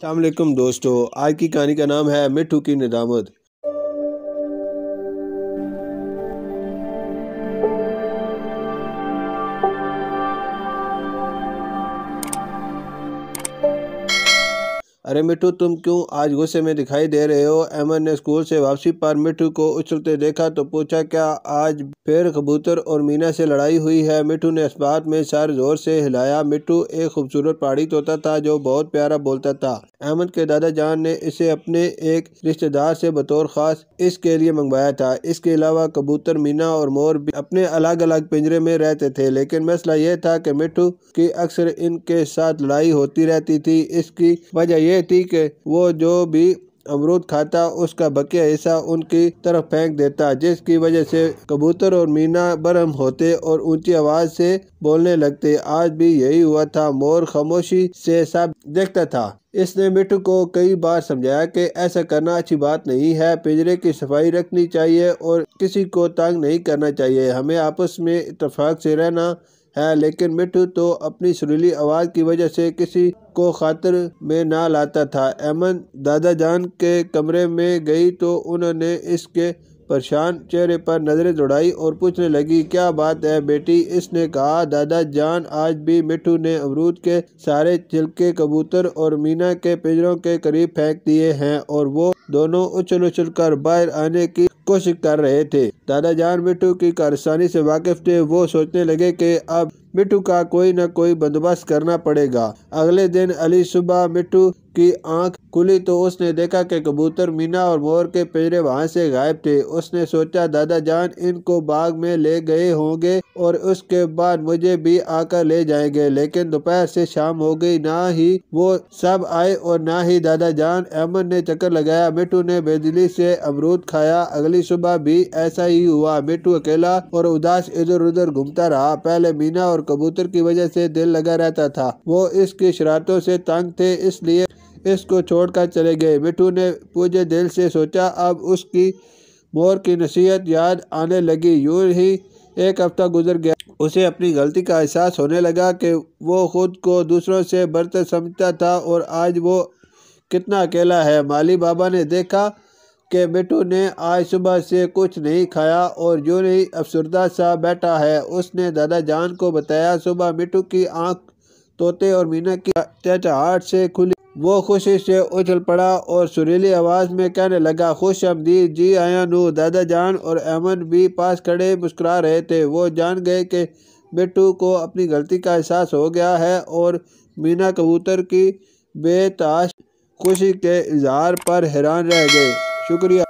السلام علیکم دوستو، آج کی کہانی کا نام ہے مٹھو کی ندامت۔ ارے مٹھو، تم کیوں آج غصے میں دکھائی دے رہے ہو؟ احمد نے اسکول سے واپسی پر مٹھو کو اچھلتے دیکھا تو پوچھا، کیا آج پھر کبوتر اور مینا سے لڑائی ہوئی ہے؟ مٹھو نے اس بات میں سر زور سے ہلایا۔ مٹھو ایک خوبصورت پہاڑی طوطا تھا جو بہت پیارا بولتا تھا۔ احمد کے دادا جان نے اسے اپنے ایک رشتہ دار سے بطور خاص اس کے لیے منگوایا تھا۔ اس کے علاوہ کبوتر، مینا اور مور بھی اپنے الگ الگ پنجرے میں رہتے تھے، لیکن مسئلہ یہ تھا کہ مٹھو کی اکثر ان کے ساتھ لڑائی ہوتی رہتی تھی۔ اس کی وجہ یہ تھی کہ وہ جو بھی امرود کھاتا اس کا بقیہ حصہ ان کی طرف پھینک دیتا، جس کی وجہ سے کبوتر اور مینا برہم ہوتے اور اونچی آواز سے بولنے لگتے۔ آج بھی یہی ہوا تھا۔ مور خاموشی سے سب دیکھتا تھا۔ اس نے مٹھو کو کئی بار سمجھایا کہ ایسا کرنا اچھی بات نہیں ہے، پنجرے کی صفائی رکھنی چاہیے اور کسی کو تنگ نہیں کرنا چاہیے، ہمیں آپس میں اتفاق سے رہنا ہے۔ لیکن مٹھو تو اپنی سریلی آواز کی وجہ سے کسی کو خاطر میں نہ لاتا تھا۔ احمد دادا جان کے کمرے میں گئی تو انہوں نے اس کے پریشان چہرے پر نظریں دوڑائی اور پوچھنے لگی، کیا بات ہے بیٹی؟ اس نے کہا، دادا جان، آج بھی مٹھو نے امرود کے سارے چھلکے کبوتر اور مینا کے پنجروں کے قریب پھینک دیے ہیں اور وہ دونوں اچھل اچھل کر باہر آنے کی کوشش کر رہے تھے۔ دادا جان مٹھو کی کارستانی سے واقف تھے۔ وہ سوچنے لگے کہ اب مٹھو کا کوئی نہ کوئی بندوبست کرنا پڑے گا۔ اگلے دن علی صبح مٹھو کی آنکھ کھلی تو اس نے دیکھا کہ کبوتر، مینا اور مور کے پنجرے وہاں سے غائب تھے۔ اس نے سوچا، دادا جان ان کو باغ میں لے گئے ہوں گے اور اس کے بعد مجھے بھی آ کر لے جائیں گے، لیکن دوپہر سے شام ہو گئی، نہ ہی وہ سب آئے اور نہ ہی دادا جان۔ احمد نے چکر لگایا۔ مٹھو نے بے دلی سے امرود کھایا۔ اگلی صبح بھی ایسا ہی ہوا۔ مٹھو اکیلا اور اداس ادھر ادھر گھومتا رہا۔ پہلے مینا اور کبوتر کی وجہ سے دل لگا رہتا تھا، وہ اس کی شرارتوں سے تنگ تھے، اس لیے اس کو چھوڑ کر چلے گئے۔ مٹھو نے پوجے دل سے سوچا، اب اس کی مور کی نصیحت یاد آنے لگی۔ یوں ہی ایک ہفتہ گزر گیا۔ اسے اپنی غلطی کا احساس ہونے لگا کہ وہ خود کو دوسروں سے برتر سمجھتا تھا اور آج وہ کتنا اکیلا ہے۔ مالی بابا نے دیکھا کہ مٹھو نے آج صبح سے کچھ نہیں کھایا اور یوں ہی افسردہ سا بیٹھا ہے۔ اس نے دادا جان کو بتایا۔ صبح مٹھو کی آنکھ طوطے اور مینا کی چہچہاہٹ سے کھلی۔ وہ خوشی سے اچھل پڑا اور سریلی آواز میں کہنے لگا، خوش آمدید، جی آیاں نو۔ دادا جان اور احمد بھی پاس کھڑے مسکرا رہے تھے۔ وہ جان گئے کہ مٹھو کو اپنی غلطی کا احساس ہو گیا ہے اور مینا کبوتر کی بے تحاشا خوشی کے اظہار پر حیران رہ گئے۔ شکریہ۔